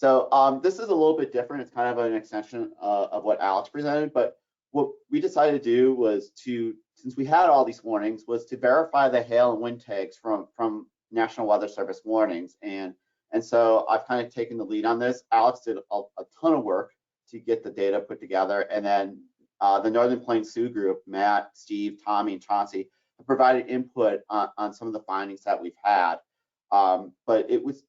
So this is a little bit different. It's kind of an extension of what Alex presented, but what we decided to do was since we had all these warnings, was to verify the hail and wind tags from National Weather Service warnings. And so I've kind of taken the lead on this. Alex did a ton of work to get the data put together, and then the Northern Plains Sioux group, Matt, Steve, Tommy, and Chauncey, have provided input on some of the findings that we've had. But it was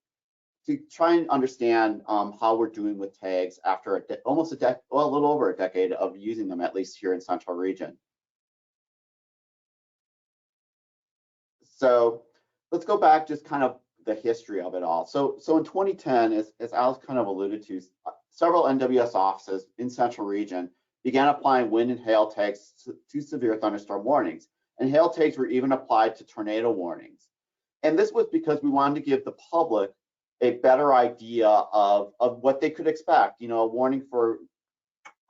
to try and understand how we're doing with tags after a little over a decade of using them, at least here in Central Region. So let's go back just kind of the history of it all. So in 2010, as Alex kind of alluded to, several NWS offices in Central Region began applying wind and hail tags to severe thunderstorm warnings. And hail tags were even applied to tornado warnings. And this was because we wanted to give the public a better idea of what they could expect. You know, a warning for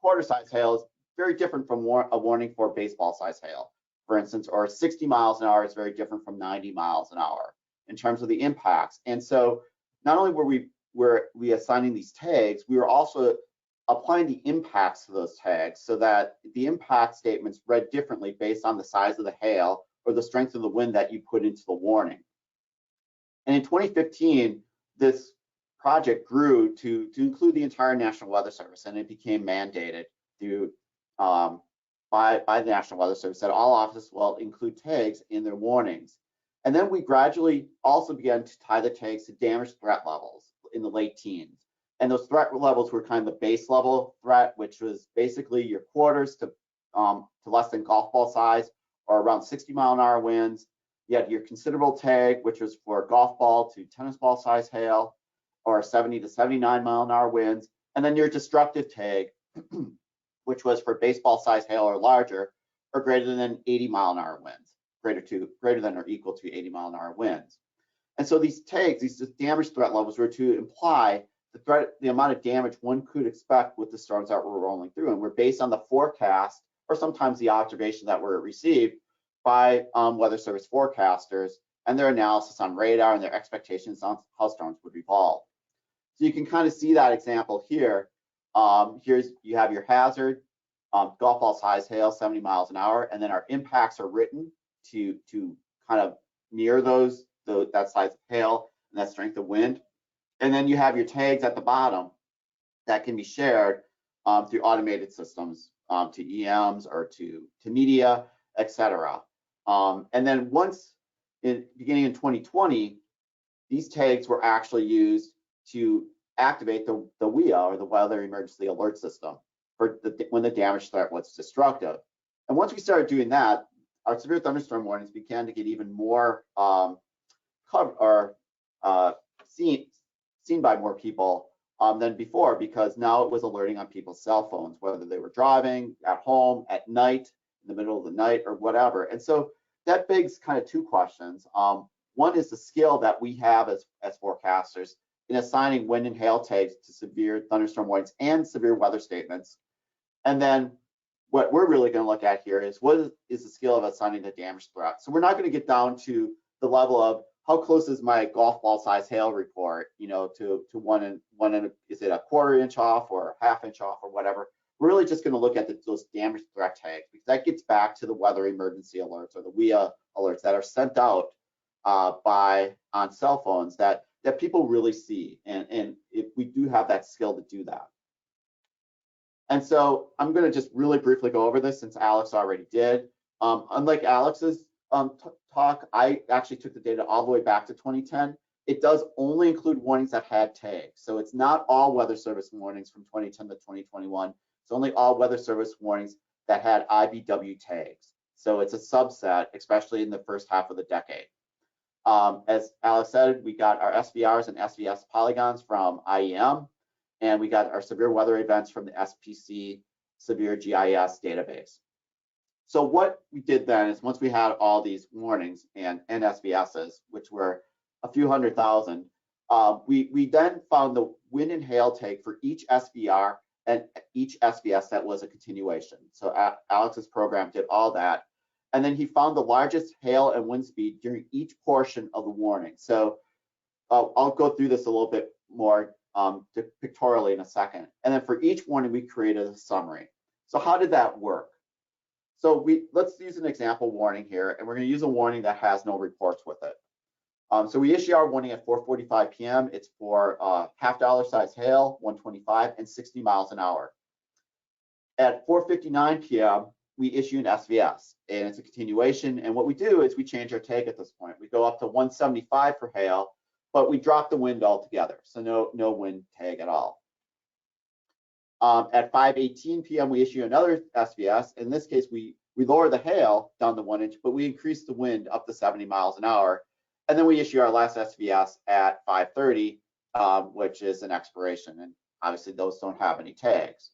quarter-size hail is very different from a warning for baseball-size hail, for instance, or 60 miles an hour is very different from 90 miles an hour in terms of the impacts. And so not only were we assigning these tags, we were also applying the impacts to those tags so that the impact statements read differently based on the size of the hail or the strength of the wind that you put into the warning. And in 2015, this project grew to include the entire National Weather Service, and it became mandated through by the National Weather Service that all offices will include tags in their warnings. And then we gradually also began to tie the tags to damage threat levels in the late teens. And those threat levels were kind of the base level threat, which was basically your quarters to less than golf ball size or around 60-mile-an-hour winds. You had your considerable tag, which was for golf ball to tennis ball size hail or 70 to 79-mile-an-hour winds. And then your destructive tag, which was for baseball size hail or larger or greater than 80-mile-an-hour winds, greater than or equal to 80-mile-an-hour winds. And so these tags, these damage threat levels, were to imply the amount of damage one could expect with the storms that were rolling through, and were based on the forecast or sometimes the observation that were received by Weather Service forecasters and their analysis on radar and their expectations on how storms would evolve. So you can kind of see that example here. You have your hazard, golf ball size hail, 70 miles an hour, and then our impacts are written to kind of mirror that size of hail and that strength of wind. And then you have your tags at the bottom that can be shared through automated systems to EMs or to media, etc. And then beginning in 2020, these tags were actually used to activate the WEA, or the Weather Emergency Alert System, for when the damage threat was destructive. And once we started doing that, our severe thunderstorm warnings began to get even more seen by more people than before, because now it was alerting on people's cell phones, whether they were driving, at home, at night, in the middle of the night, or whatever. And so that begs kind of two questions. One is the skill that we have as forecasters in assigning wind and hail tags to severe thunderstorm warnings and severe weather statements. And then what we're really going to look at here is what is the skill of assigning the damage threat. So we're not going to get down to the level of how close is my golf ball size hail report, you know, to one and is it a quarter inch off or a half inch off or whatever. We're really just going to look at those damage threat tags, because that gets back to the weather emergency alerts or the WEA alerts that are sent out on cell phones that people really see, and if we do have that skill to do that. And so I'm going to just really briefly go over this, since Alex already did. Unlike Alex's talk, I actually took the data all the way back to 2010. It does only include warnings that had tags, so it's not all Weather Service warnings from 2010 to 2021. It's only all Weather Service warnings that had IBW tags. So it's a subset, especially in the first half of the decade. As Alex said, we got our SVRs and SVS polygons from IEM, and we got our severe weather events from the SPC Severe GIS database. So what we did then is, once we had all these warnings and SVSs, which were a few 100,000, we then found the wind and hail tag for each SVR and each SVS that was a continuation. So Alex's program did all that. And then he found the largest hail and wind speed during each portion of the warning. So I'll go through this a little bit more pictorially in a second. And then for each warning, we created a summary. So how did that work? So let's use an example warning here, and we're going to use a warning that has no reports with it. So we issue our warning at 4:45 p.m. It's for $half size hail, 125, and 60 miles an hour. At 4:59 p.m., we issue an SVS, and it's a continuation. And what we do is we change our tag at this point. We go up to 175 for hail, but we drop the wind altogether, so no wind tag at all. At 5:18 p.m., we issue another SVS. In this case, we lower the hail down to 1 inch, but we increase the wind up to 70 miles an hour. And then we issue our last SVS at 5:30, which is an expiration. And obviously, those don't have any tags.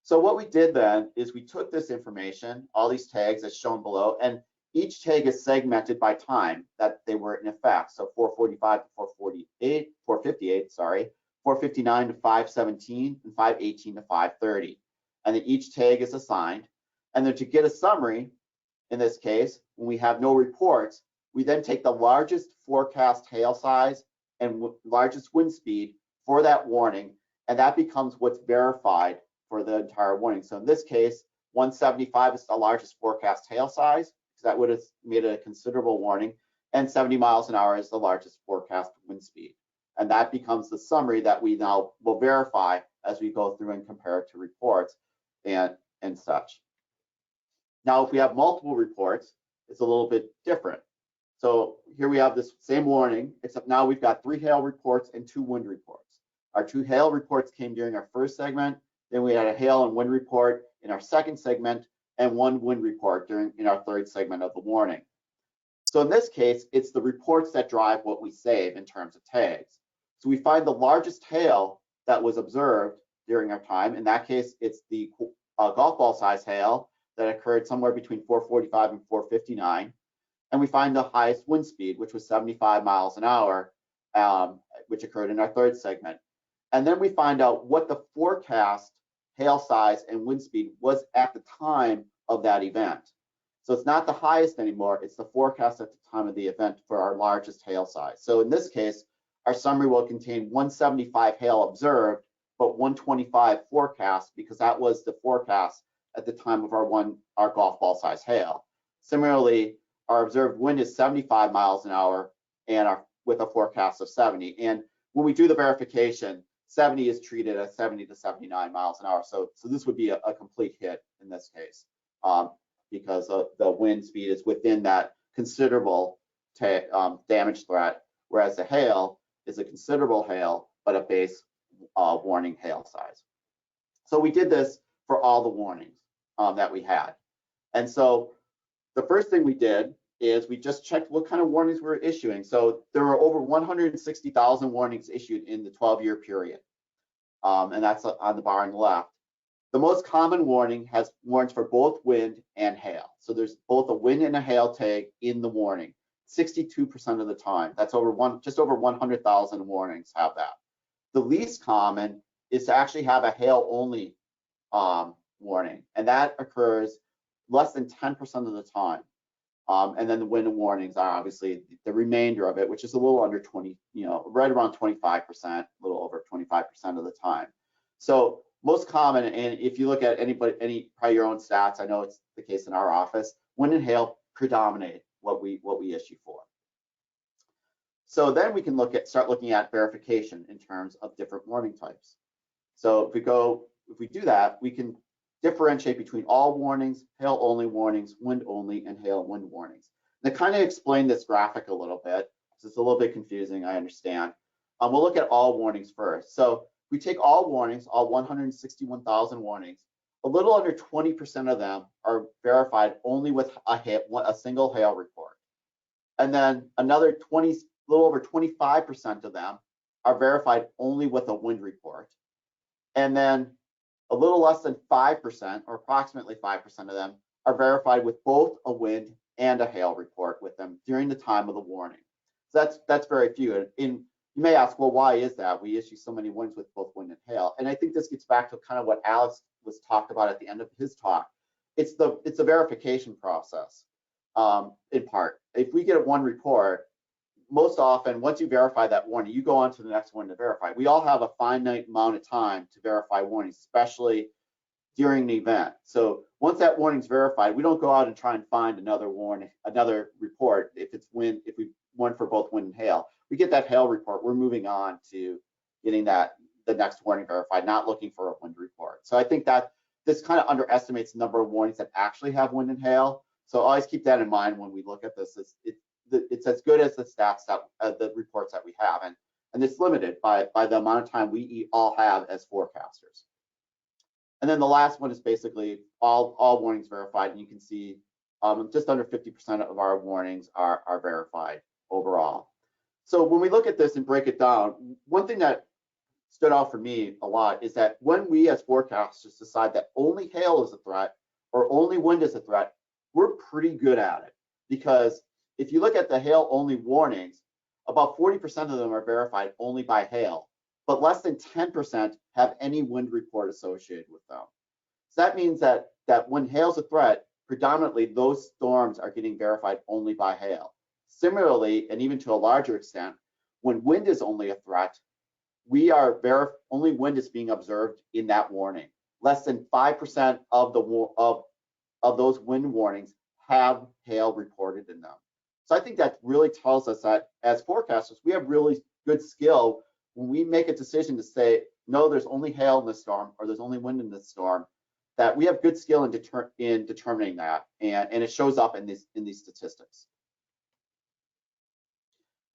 So what we did then is we took this information, all these tags as shown below, and each tag is segmented by time that they were in effect. So 4:45 to 4:58, sorry, 4:59 to 5:17, and 5:18 to 5:30. And then each tag is assigned. And then to get a summary, in this case, when we have no reports, we then take the largest forecast hail size and largest wind speed for that warning, and that becomes what's verified for the entire warning. So in this case, 175 is the largest forecast hail size, because that would have made it a considerable warning, and 70 miles an hour is the largest forecast wind speed. And that becomes the summary that we now will verify as we go through and compare it to reports and such. Now, if we have multiple reports, it's a little bit different. So here we have this same warning, except now we've got 3 hail reports and 2 wind reports. Our 2 hail reports came during our first segment. Then we had a hail and wind report in our second segment, and 1 wind report in our third segment of the warning. So in this case, it's the reports that drive what we save in terms of tags. So we find the largest hail that was observed during our time. In that case, it's the golf ball size hail that occurred somewhere between 4:45 and 4:59. And we find the highest wind speed, which was 75 miles an hour, which occurred in our third segment. And then we find out what the forecast hail size and wind speed was at the time of that event. So it's not the highest anymore, it's the forecast at the time of the event for our largest hail size. So in this case, our summary will contain 175 hail observed, but 125 forecast, because that was the forecast at the time of our golf ball size hail. Similarly, our observed wind is 75 miles an hour and with a forecast of 70. And when we do the verification, 70 is treated as 70 to 79 miles an hour. So this would be a complete hit in this case, because the wind speed is within that considerable damage threat, whereas the hail is a considerable hail, but a base warning hail size. So we did this for all the warnings that we had. And so the first thing we did is we just checked what kind of warnings we were issuing. So there were over 160,000 warnings issued in the 12-year period. And that's on the bar on the left. The most common warning has warnings for both wind and hail. So there's both a wind and a hail tag in the warning, 62% of the time. That's just over 100,000 warnings have that. The least common is to actually have a hail only warning, and that occurs less than 10% of the time. And then the wind warnings are obviously the remainder of it, which is a little under 20, right around 25%, a little over 25% of the time. So most common, and if you look at probably your own stats, I know it's the case in our office, wind and hail predominate what we issue for. So then we can start looking at verification in terms of different warning types. So if we do that, we can differentiate between all warnings, hail only warnings, wind only, and hail and wind warnings. And to kind of explain this graphic a little bit, because it's a little bit confusing, I understand. We'll look at all warnings first. So we take all warnings, all 161,000 warnings, a little under 20% of them are verified only with a single hail report. And then another little over 25% of them are verified only with a wind report. And then a little less than 5%, or approximately 5% of them, are verified with both a wind and a hail report with them during the time of the warning. So that's very few. And you may ask, well, why is that? We issue so many warnings with both wind and hail. And I think this gets back to kind of what Alex was talked about at the end of his talk. It's the verification process, in part. If we get one report, most often, once you verify that warning, you go on to the next one to verify. We all have a finite amount of time to verify warnings, especially during the event. So once that warning's verified, we don't go out and try and find another warning, another report. If we won for both wind and hail, we get that hail report. We're moving on to getting the next warning verified, not looking for a wind report. So I think that this kind of underestimates the number of warnings that actually have wind and hail. So always keep that in mind when we look at this. It's as good as the stats that the reports that we have, and it's limited by the amount of time we all have as forecasters. And then the last one is basically all warnings verified, and you can see just under 50% of our warnings are verified overall. So when we look at this and break it down, one thing that stood out for me a lot is that when we as forecasters decide that only hail is a threat or only wind is a threat, we're pretty good at it, because if you look at the hail only warnings, about 40% of them are verified only by hail, but less than 10% have any wind report associated with them. So that means that when hail's a threat, predominantly those storms are getting verified only by hail. Similarly, and even to a larger extent, when wind is only a threat, only wind is being observed in that warning. Less than 5% of those wind warnings have hail reported in them. So I think that really tells us that as forecasters, we have really good skill when we make a decision to say, no, there's only hail in this storm, or there's only wind in this storm, that we have good skill in determining that, and it shows up in these statistics.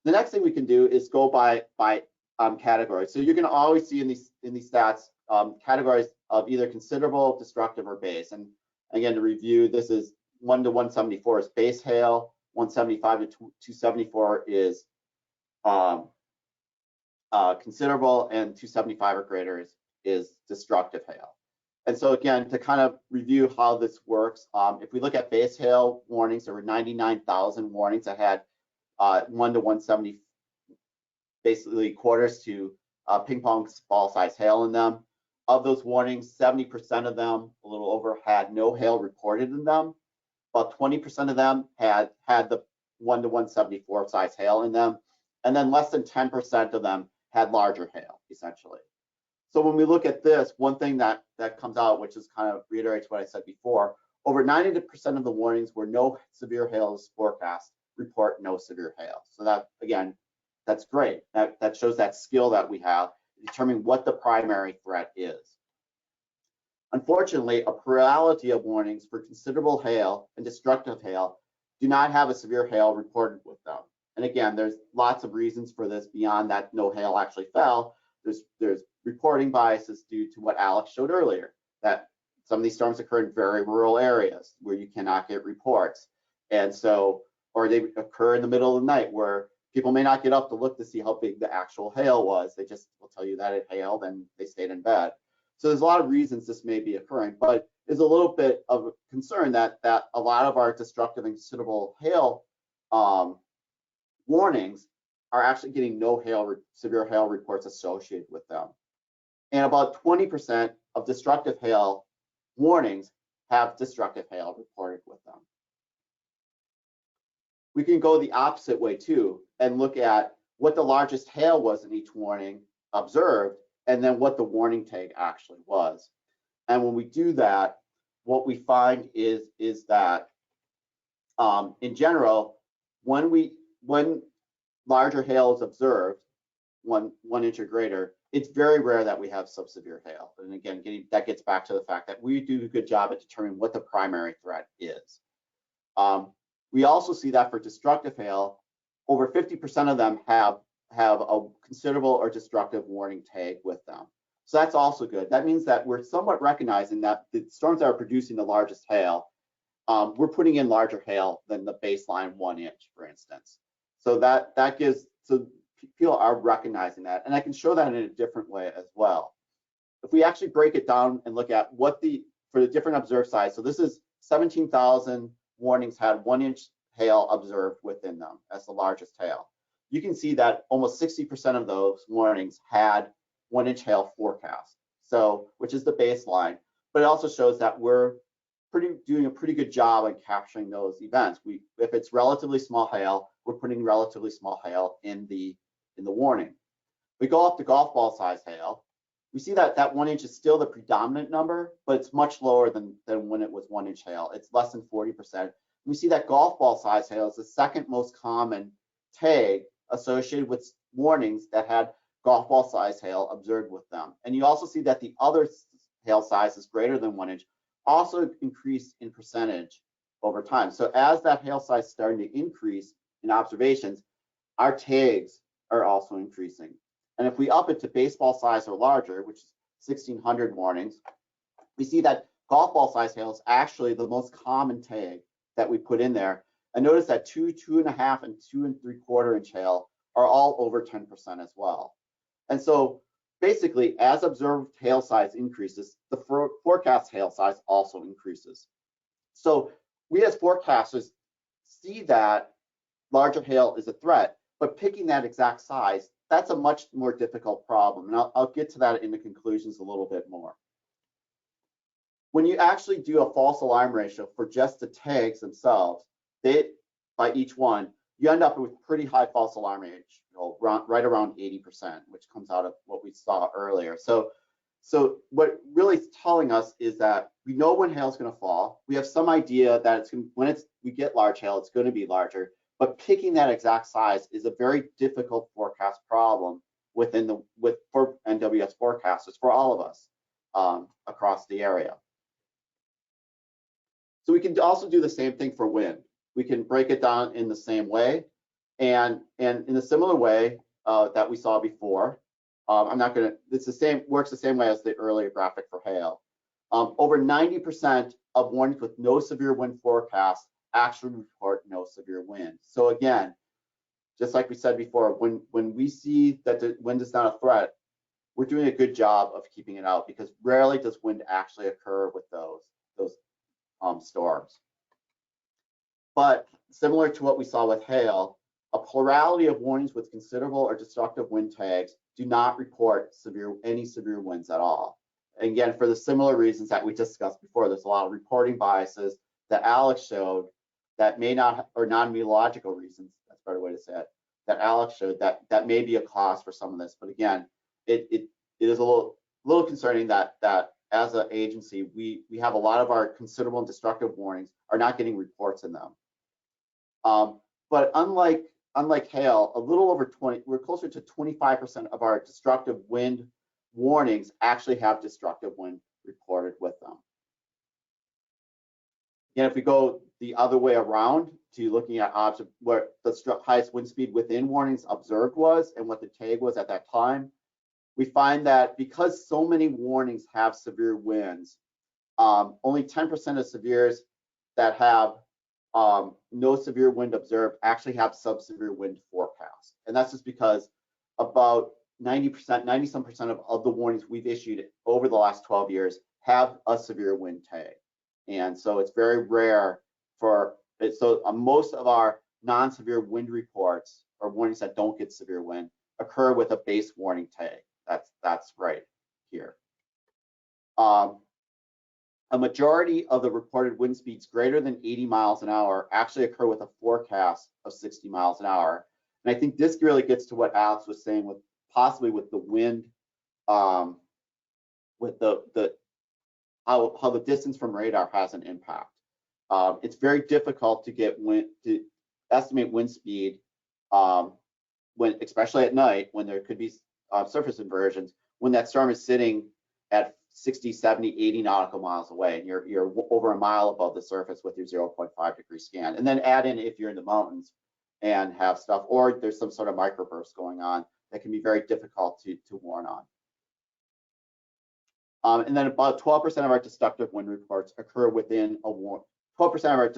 The next thing we can do is go by categories. So you're going to always see in these stats categories of either considerable, destructive, or base. And again, to review, this is 1 to 174 is base hail, 175 to 274 is considerable, and 275 or greater is destructive hail. And so again, to kind of review how this works, if we look at base hail warnings, there were 99,000 warnings that had 1 to 170, basically quarters to ping pong ball size hail in them. Of those warnings, 70% of them, a little over, had no hail reported in them. About 20% of them had the 1 to 174 size hail in them, and then less than 10% of them had larger hail, essentially. So when we look at this, one thing that comes out, which is kind of reiterates what I said before, over 90% of the warnings where no severe hail is forecast report no severe hail. So that, again, that's great. That shows that skill that we have to determine what the primary threat is. Unfortunately, a plurality of warnings for considerable hail and destructive hail do not have a severe hail reported with them. And again, there's lots of reasons for this beyond that no hail actually fell. There's reporting biases due to what Alex showed earlier, that some of these storms occur in very rural areas where you cannot get reports. And so, or they occur in the middle of the night where people may not get up to look to see how big the actual hail was. They just will tell you that it hailed and they stayed in bed. So there's a lot of reasons this may be occurring, but there's a little bit of a concern that a lot of our destructive and considerable hail warnings are actually getting no severe hail reports associated with them. And about 20% of destructive hail warnings have destructive hail reported with them. We can go the opposite way too and look at what the largest hail was in each warning observed, and then what the warning tag actually was. And when we do that, what we find is that in general, when larger hail is observed, one inch or greater, it's very rare that we have subsevere hail. And again, that gets back to the fact that we do a good job at determining what the primary threat is. We also see that for destructive hail, over 50% of them have a considerable or destructive warning tag with them. So that's also good. That means that we're somewhat recognizing that the storms that are producing the largest hail, we're putting in larger hail than the baseline 1 inch, for instance. So so people are recognizing that, and I can show that in a different way as well. If we actually break it down and look at for the different observed size, so this is 17,000 warnings had 1 inch hail observed within them as the largest hail. You can see that almost 60% of those warnings had 1 inch hail forecast, so which is the baseline. But it also shows that we're doing a pretty good job on capturing those events. If it's relatively small hail, we're putting relatively small hail in the warning. We go up to golf ball size hail. We see that 1 inch is still the predominant number, but it's much lower than when it was 1 inch hail. It's less than 40%. We see that golf ball size hail is the second most common tag associated with warnings that had golf ball size hail observed with them. And you also see that the other hail sizes greater than 1 inch also increase in percentage over time. So as that hail size is starting to increase in observations, our tags are also increasing. And if we up it to baseball size or larger, which is 1,600 warnings, we see that golf ball size hail is actually the most common tag that we put in there. And notice that 2, 2.5, and 2 3/4 inch hail are all over 10% as well. And so basically, as observed hail size increases, the forecast hail size also increases. So we as forecasters see that larger hail is a threat, but picking that exact size, that's a much more difficult problem. And I'll get to that in the conclusions a little bit more. When you actually do a false alarm ratio for just the tags themselves, by each one, you end up with pretty high false alarm ratio, right around 80%, which comes out of what we saw earlier. So what really is telling us is that we know when hail is going to fall. We have some idea that when we get large hail, it's going to be larger. But picking that exact size is a very difficult forecast problem for NWS forecasters, for all of us across the area. So we can also do the same thing for wind. We can break it down in the same way, and in a similar way that we saw before. It's the same, works the same way as the earlier graphic for hail. Over 90% of warnings with no severe wind forecast actually report no severe wind. So again, just like we said before, when we see that the wind is not a threat, we're doing a good job of keeping it out, because rarely does wind actually occur with those storms. But similar to what we saw with hail, a plurality of warnings with considerable or destructive wind tags do not report any severe winds at all. And again, for the similar reasons that we discussed before, there's a lot of reporting biases that Alex showed that may not, or non-meteorological reasons, that's a better way to say it, that Alex showed that may be a cause for some of this. But again, it is a little concerning that as an agency, we have a lot of our considerable and destructive warnings are not getting reports in them. But unlike hail, a little over 20, we're closer to 25% of our destructive wind warnings actually have destructive wind reported with them. Again, if we go the other way around to looking at what the highest wind speed within warnings observed was and what the tag was at that time, we find that because so many warnings have severe winds, only 10% of severes that have no severe wind observed actually have sub-severe wind forecast. And that's just because about 90% of the warnings we've issued over the last 12 years have a severe wind tag. And so it's very rare most of our non-severe wind reports or warnings that don't get severe wind occur with a base warning tag. That's right here. A majority of the reported wind speeds greater than 80 miles an hour actually occur with a forecast of 60 miles an hour. And I think this really gets to what Alex was saying with possibly with the wind, with how the distance from radar has an impact. It's very difficult to estimate wind speed especially at night, when there could be surface inversions, when that storm is sitting at 60, 70, 80 nautical miles away, and you're over a mile above the surface with your 0.5 degree scan. And then add in if you're in the mountains and have stuff, or there's some sort of microburst going on that can be very difficult to warn on. And then about 12% of our destructive wind reports occur within a warning. 12% of our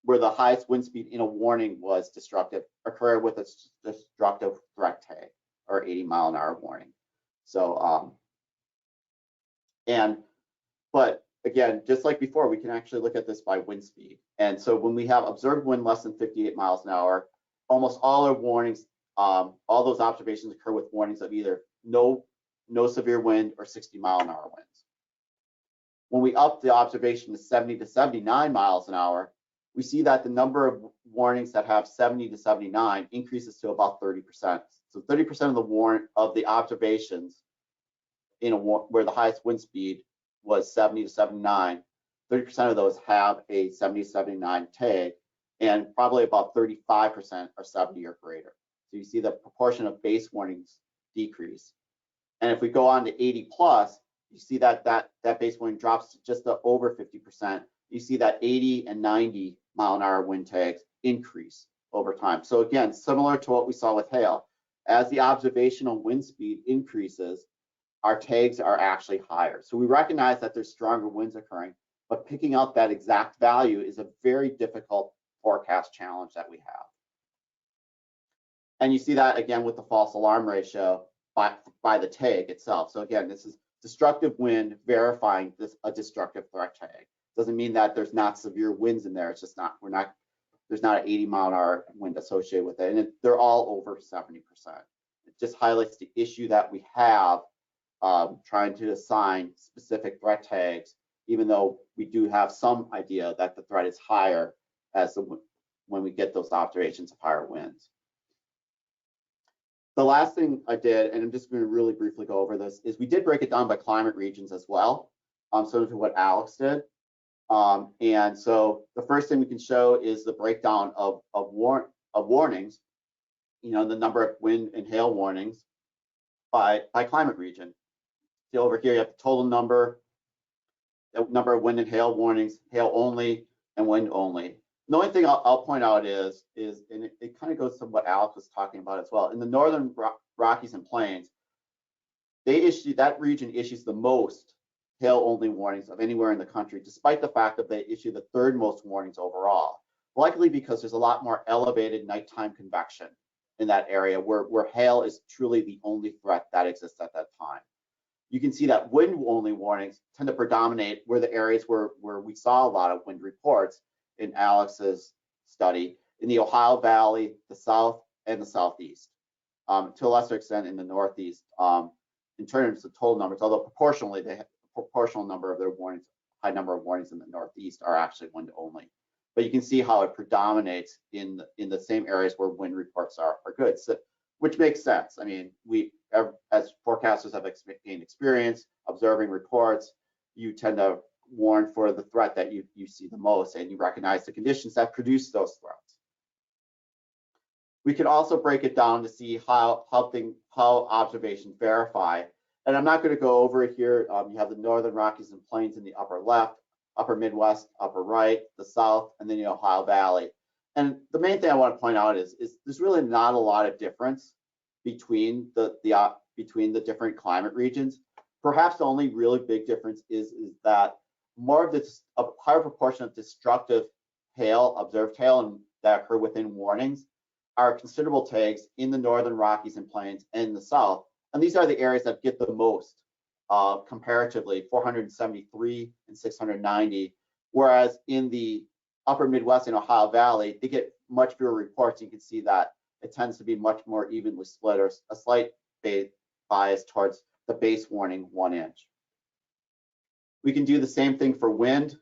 where the highest wind speed in a warning was destructive occur with a destructive threat tag or 80 mile an hour warning. So, but again, just like before, we can actually look at this by wind speed. And so when we have observed wind less than 58 miles an hour, almost all our warnings, all those observations occur with warnings of either no severe wind or 60 mile an hour winds. When we up the observation to 70 to 79 miles an hour, we see that the number of warnings that have 70 to 79 increases to about 30%. So 30% of the observations in where the highest wind speed was 70 to 79, 30% of those have a 70 to 79 tag, and probably about 35% are 70 or greater. So you see the proportion of base warnings decrease. And if we go on to 80 plus, you see that base warning drops to just over 50%. You see that 80 and 90 mile an hour wind tags increase over time. So again, similar to what we saw with hail, as the observational wind speed increases, our tags are actually higher. So we recognize that there's stronger winds occurring, but picking out that exact value is a very difficult forecast challenge that we have. And you see that again with the false alarm ratio by the tag itself. So again, this is destructive wind verifying a destructive threat tag. Doesn't mean that there's not severe winds in there. It's just there's not an 80 mile an hour wind associated with it. And they're all over 70%. It just highlights the issue that we have trying to assign specific threat tags, even though we do have some idea that the threat is higher when we get those observations of higher winds. The last thing I did, and I'm just going to really briefly go over this, is we did break it down by climate regions as well, similar to what Alex did. And so the first thing we can show is the breakdown of warnings, the number of wind and hail warnings by climate region. So over here you have the total number of wind and hail warnings, hail only and wind only. The only thing I'll point out is and it kind of goes to what Alex was talking about as well. In the northern Rockies and Plains, that region issues the most hail only warnings of anywhere in the country, despite the fact that they issue the third most warnings overall, likely because there's a lot more elevated nighttime convection in that area where hail is truly the only threat that exists at that time. You can see that wind only warnings tend to predominate where the areas where we saw a lot of wind reports in Alex's study, in the Ohio Valley, the South, and the Southeast. To a lesser extent in the Northeast, in terms of total numbers, although proportionally they have a proportional number of their warnings, high number of warnings in the Northeast are actually wind only. But you can see how it predominates in the same areas where wind reports are good, so, which makes sense. I mean, we, as forecasters have gained experience observing reports, you tend to warn for the threat that you see the most, and you recognize the conditions that produce those threats. We could also break it down to see how observations verify. And I'm not going to go over it here. You have the northern Rockies and Plains in the upper left, upper Midwest, upper right, the South, and then the Ohio Valley. And the main thing I want to point out is there's really not a lot of difference between the different climate regions. Perhaps the only really big difference is that a higher proportion of destructive hail, observed hail, and that occur within warnings are considerable tags in the northern Rockies and Plains and the South. And these are the areas that get the most comparatively, 473 and 690, whereas in the upper Midwest and Ohio Valley, they get much fewer reports. You can see that it tends to be much more evenly split, or a slight bias towards the base warning 1 inch. We can do the same thing for wind,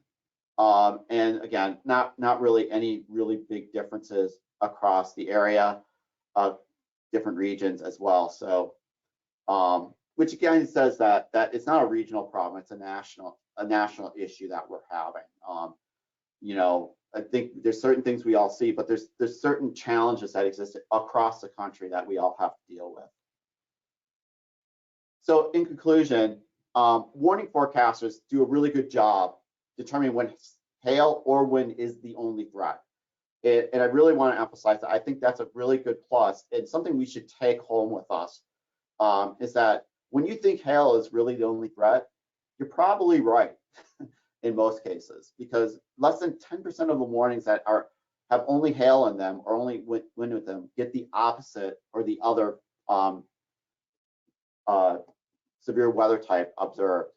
and again, not really any really big differences across the area, different regions as well. So, which again says that it's not a regional problem; it's a national issue that we're having. I think there's certain things we all see, but there's certain challenges that exist across the country that we all have to deal with. So, in conclusion, warning forecasters do a really good job determining when hail or wind is the only threat. And I really want to emphasize that I think that's a really good plus, and something we should take home with us, is that when you think hail is really the only threat, you're probably right in most cases, because less than 10% of the warnings that have only hail in them or only wind with them get the opposite or the other severe weather type observed.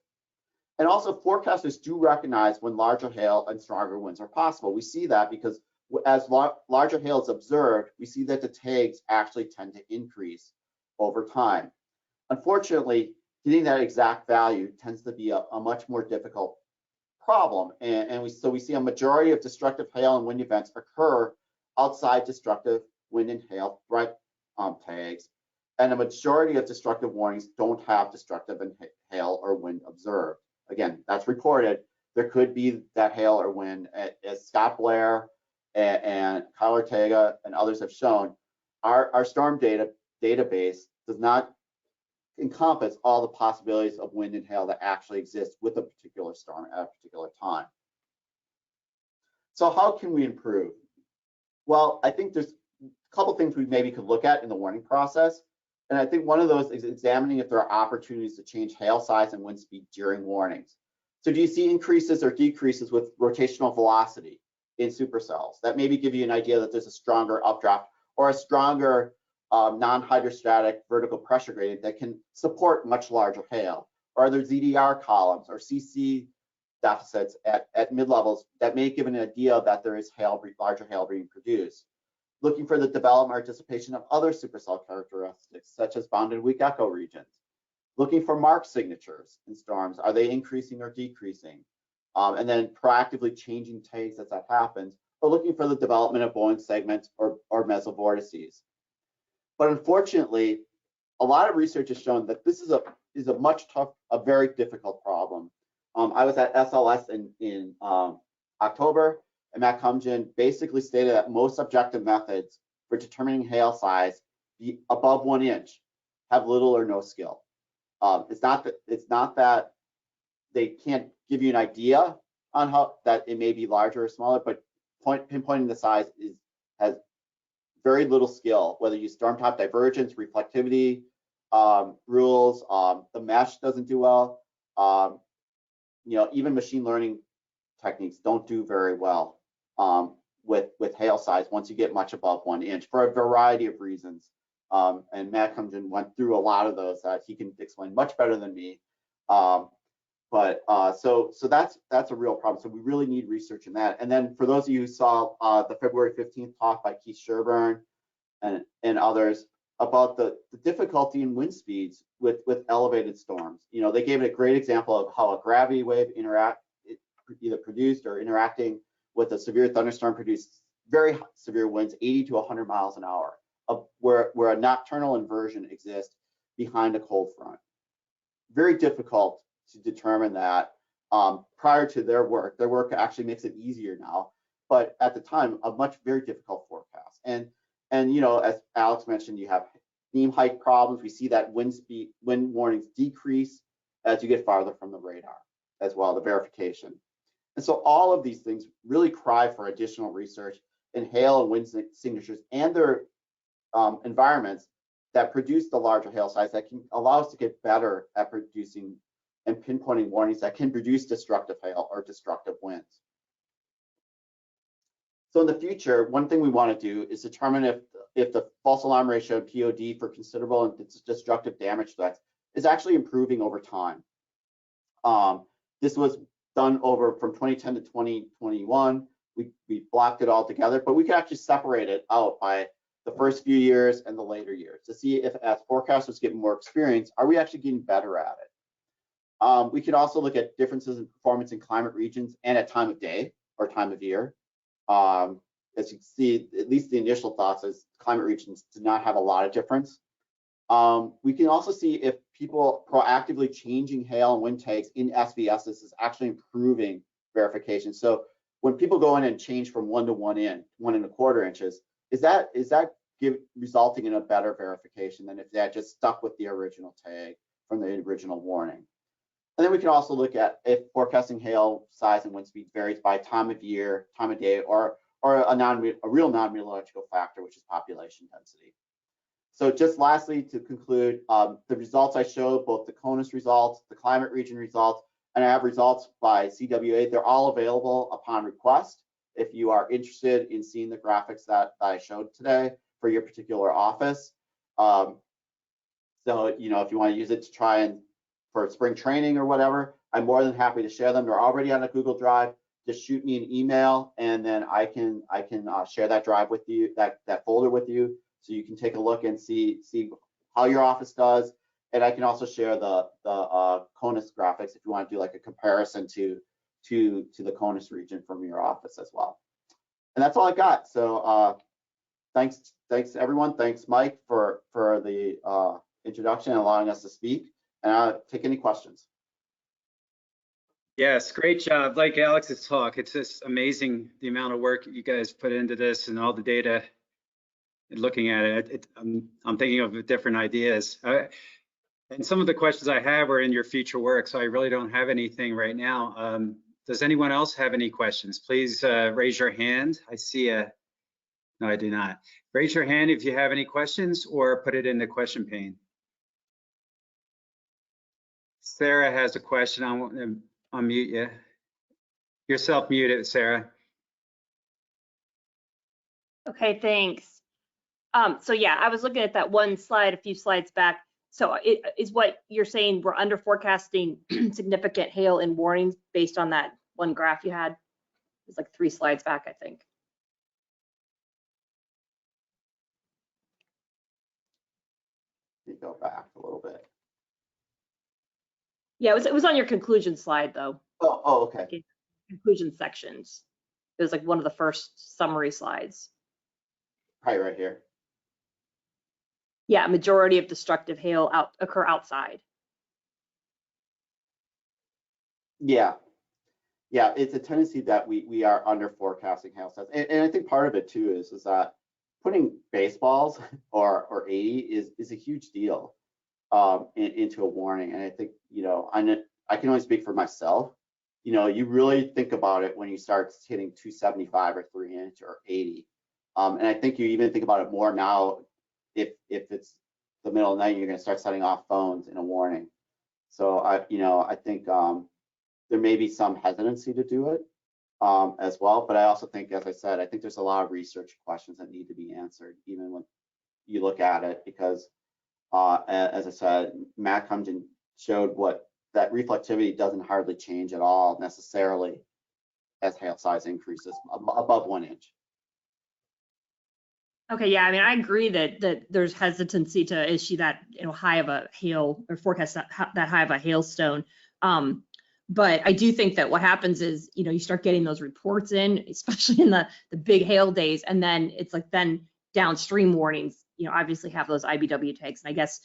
And also, forecasters do recognize when larger hail and stronger winds are possible. We see that because as larger hail is observed, we see that the tags actually tend to increase over time. Unfortunately, getting that exact value tends to be a much more difficult problem. And we see a majority of destructive hail and wind events occur outside destructive wind and hail threat tags, and a majority of destructive warnings don't have destructive hail or wind observed. Again, that's reported. There could be that hail or wind, as Scott Blair and Kyle Ortega and others have shown. Our storm database does not encompass all the possibilities of wind and hail that actually exist with a particular storm at a particular time. So how can we improve? Well, I think there's a couple things we maybe could look at in the warning process. And I think one of those is examining if there are opportunities to change hail size and wind speed during warnings. So do you see increases or decreases with rotational velocity in supercells? That maybe give you an idea that there's a stronger updraft or a stronger non-hydrostatic vertical pressure gradient that can support much larger hail. Or are there ZDR columns or CC deficits at mid-levels that may give an idea that there is larger hail being produced? Looking for the development or dissipation of other supercell characteristics, such as bounded weak echo regions. Looking for mark signatures in storms. Are they increasing or decreasing? And then proactively changing tags as that happens, or looking for the development of Boeing segments or mesovortices. But unfortunately, a lot of research has shown that this is a very difficult problem. I was at SLS in October, and Matt Cumgen basically stated that most objective methods for determining hail size above 1 inch have little or no skill. It's not that they can't give you an idea on how that it may be larger or smaller, but pinpointing the size has very little skill, whether you storm top divergence, reflectivity rules, the mesh doesn't do well. Even machine learning techniques don't do very well with hail size once you get much above 1 inch for a variety of reasons. And Matt Cumgen went through a lot of those that he can explain much better than me. So that's a real problem. So we really need research in that. And then for those of you who saw the February 15th talk by Keith Sherburne and others about the difficulty in wind speeds with elevated storms. They gave it a great example of how a gravity wave either produced or interacting with a severe thunderstorm produced very severe winds, 80 to 100 miles an hour, where a nocturnal inversion exists behind a cold front. Very difficult to determine that prior to their work. Their work actually makes it easier now, but at the time, a very difficult forecast. And as Alex mentioned, you have beam height problems. We see that wind warnings decrease as you get farther from the radar as well, the verification. And so all of these things really cry for additional research in hail and wind signatures and their environments that produce the larger hail size that can allow us to get better at producing and pinpointing warnings that can produce destructive hail or destructive winds. So in the future, one thing we want to do is determine if the false alarm ratio and POD for considerable and destructive damage threats is actually improving over time. This was done over from 2010 to 2021. We blocked it all together, but we could actually separate it out by the first few years and the later years to see if, as forecasters get more experience, are we actually getting better at it? We could also look at differences in performance in climate regions and at time of day or time of year. As you can see, at least the initial thoughts is climate regions do not have a lot of difference. We can also see if people proactively changing hail and wind tags in SVSs is actually improving verification. So when people go in and change from 1 to 1.25 inches, is that resulting in a better verification than if they had just stuck with the original tag from the original warning? And then we can also look at if forecasting hail size and wind speed varies by time of year, time of day, or a real non-meteorological factor, which is population density. So just lastly, to conclude, the results I showed, both the CONUS results, the climate region results, and I have results by CWA, they're all available upon request. If you are interested in seeing the graphics that I showed today for your particular office. So, if you want to use it to try and for spring training or whatever, I'm more than happy to share them. They're already on a Google Drive. Just shoot me an email, and then I can share that drive with you, that folder with you, so you can take a look and see how your office does. And I can also share the CONUS graphics if you want to do like a comparison to to the CONUS region from your office as well. And that's all I got. So thanks everyone. Thanks Mike for the introduction and allowing us to speak. And I'll take any questions. Yes, great job. Like Alex's talk, it's just amazing the amount of work you guys put into this and all the data. And looking at it, I'm thinking of different ideas. And some of the questions I have are in your future work, so I really don't have anything right now. Does anyone else have any questions? Please raise your hand. I see a, no, I do not. Raise your hand if you have any questions or put it in the question pane. Sarah has a question. I want to unmute you. You're self-muted, Sarah. Okay, thanks. So yeah, I was looking at that one slide a few slides back. So it is what you're saying, we're under forecasting significant hail and warnings based on that one graph you had. It's like 3 slides back, I think. Let me go back a little bit. Yeah, it was on your conclusion slide though. Oh, okay. Okay. Conclusion sections. It was like one of the first summary slides. Probably right here. Yeah, majority of destructive hail occur outside. Yeah, it's a tendency that we are under forecasting hail sets, and I think part of it too is that putting baseballs or 80 is a huge deal into a warning, and I think I can only speak for myself. You really think about it when you start hitting 275 or 3 inch or 80, and I think you even think about it more now. If it's the middle of the night, you're going to start setting off phones in a warning. So I think there may be some hesitancy to do it as well. But I also think, as I said, I think there's a lot of research questions that need to be answered, even when you look at it, because as I said, Matt Cumgen showed that reflectivity doesn't hardly change at all necessarily as hail size increases above 1 inch. Okay, yeah, I mean, I agree that there's hesitancy to issue that high of a hail or forecast that high of a hailstone. But I do think that what happens is, you start getting those reports in, especially in the big hail days, and then it's like then downstream warnings, obviously have those IBW tags, and I guess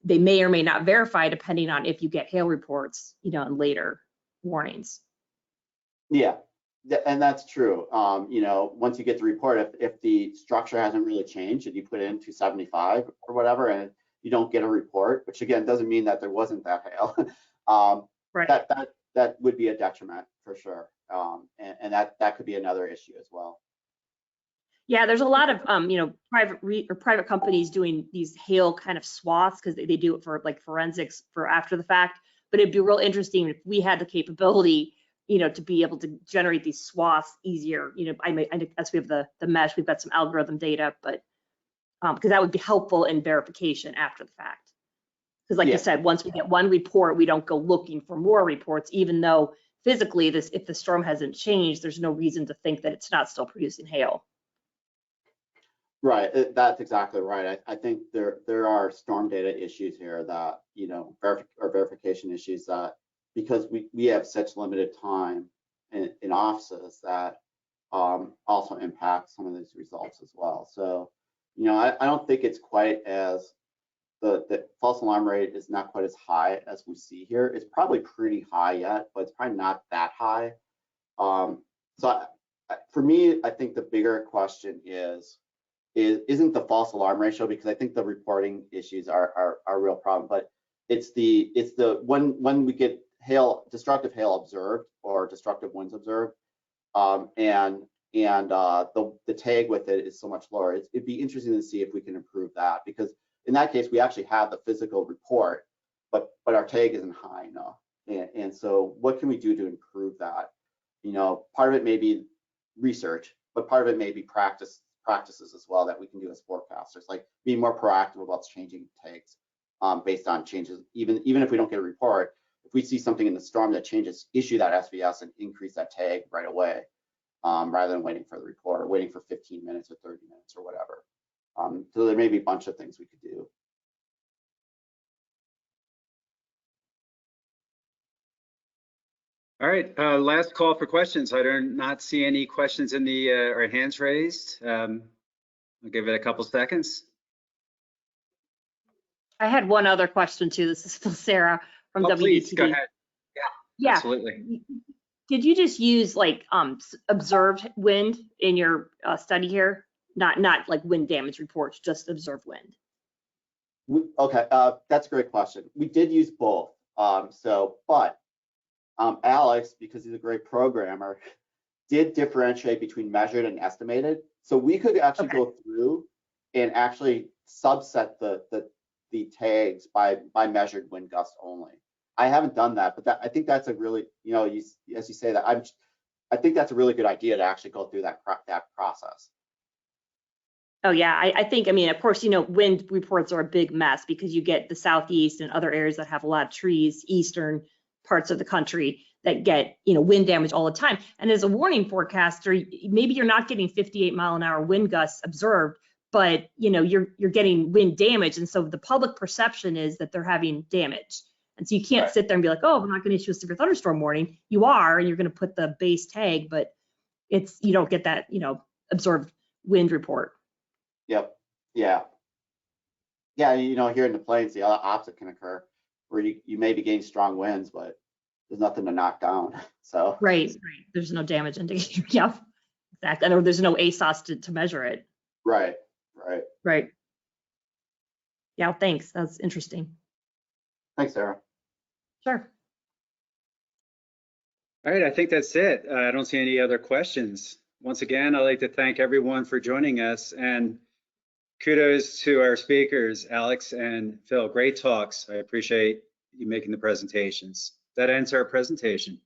they may or may not verify depending on if you get hail reports, and later warnings. Yeah. And that's true. Once you get the report, if the structure hasn't really changed and you put in 275 or whatever, and you don't get a report, which again doesn't mean that there wasn't that hail, right. that would be a detriment for sure, and that could be another issue as well. Yeah, there's a lot of private companies doing these hail kind of swaths because they do it for like forensics for after the fact. But it'd be real interesting if we had the capability, to be able to generate these swaths easier. As we have the mesh, we've got some algorithm data, but because that would be helpful in verification after the fact. Because like you said, once we get one report, we don't go looking for more reports, even though physically if the storm hasn't changed, there's no reason to think that it's not still producing hail. Right, that's exactly right. I think there are storm data issues here that, verification issues that, because we have such limited time in offices that also impact some of these results as well. So, I don't think it's quite as, the false alarm rate is not quite as high as we see here. It's probably pretty high yet, but it's probably not that high. So for me, I think the bigger question isn't the false alarm ratio, because I think the reporting issues are a real problem, but it's the when we get destructive hail observed or destructive winds observed, and the tag with it is so much lower. It'd be interesting to see if we can improve that, because in that case we actually have the physical report, but our tag isn't high enough, and so what can we do to improve that? Part of it may be research, but part of it may be practices as well that we can do as forecasters, like being more proactive about changing tags based on changes. Even if we don't get a report, if we see something in the storm that changes, issue that SVS and increase that tag right away, rather than waiting for the report or waiting for 15 minutes or 30 minutes or whatever. So there may be a bunch of things we could do. All right, last call for questions. I do not see any questions in the or hands raised. I'll give it a couple seconds. I had one other question too. This is still Sarah from WETD. Please go ahead. Yeah, absolutely. Did you just use like observed wind in your study here? Not like wind damage reports, just observed wind. Okay, that's a great question. We did use both. But Alex, because he's a great programmer, did differentiate between measured and estimated. So we could actually go through and actually subset the tags by measured wind gust only. I haven't done that, but I think that's a really, as you say that, I think that's a really good idea to actually go through that process. Oh yeah, I think, I mean, of course, wind reports are a big mess because you get the southeast and other areas that have a lot of trees, eastern parts of the country that get, wind damage all the time. And as a warning forecaster, maybe you're not getting 58-mile-an-hour wind gusts observed, but you're getting wind damage. And so the public perception is that they're having damage. And so you can't sit there and be like, oh, we're not going to issue a severe thunderstorm warning. You are, and you're going to put the base tag, but you don't get that, observed wind report. Yep. Yeah. Yeah. Here in the plains, the opposite can occur, where you may be getting strong winds, but there's nothing to knock down. So right. There's no damage indicator. Yeah, exactly. And there's no ASOS to measure it. Right. Yeah. Thanks. That's interesting. Thanks, Sarah. Sure. All right, I think that's it. I don't see any other questions. Once again, I'd like to thank everyone for joining us, and kudos to our speakers, Alex and Phil. Great talks. I appreciate you making the presentations. That ends our presentation.